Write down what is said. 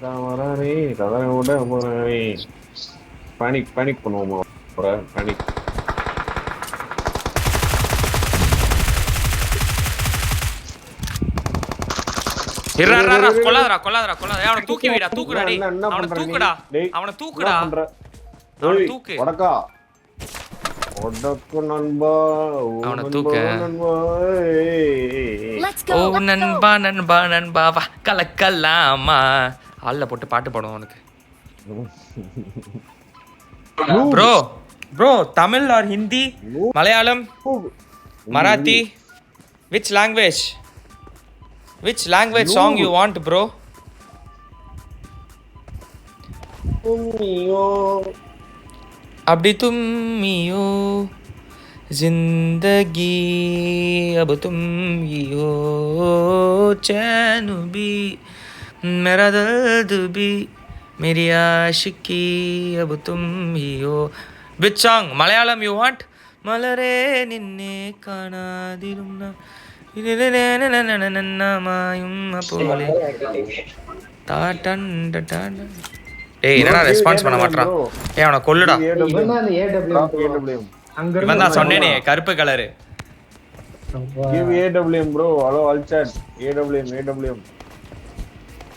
வரானே கதவை விட போறானே பேனிக் பண்ணுவோமா பேனிக். கொல்லாதடா அவனை தூக்கி விடா தூக்குடா டேய் அவனை தூக்குடா அவனை தூக்கு வடக்கா ஒடக்கு நண்பா அவனை தூக்கு ஓ நண்பா வா கலக்கலாமா ஆள்ல போட்டு பாட்டு பாடுவோம் உனக்கு. Bro Tamil or Hindi Malayalam Marathi which language song you want bro? abdi tummiyo zindagi ab tum hi ho chain bhi mera dard bhi meri aashiki ab tum hi ho. Which song Malayalam you want? malare ninne kaanadirum na ஏய் என்னடா response பண்ண மாட்டான். ஏய் அவனை கொல்லுடா. இவன் தான் சொன்னேனே கருப்பு colour. give AWM bro hello all chat AWM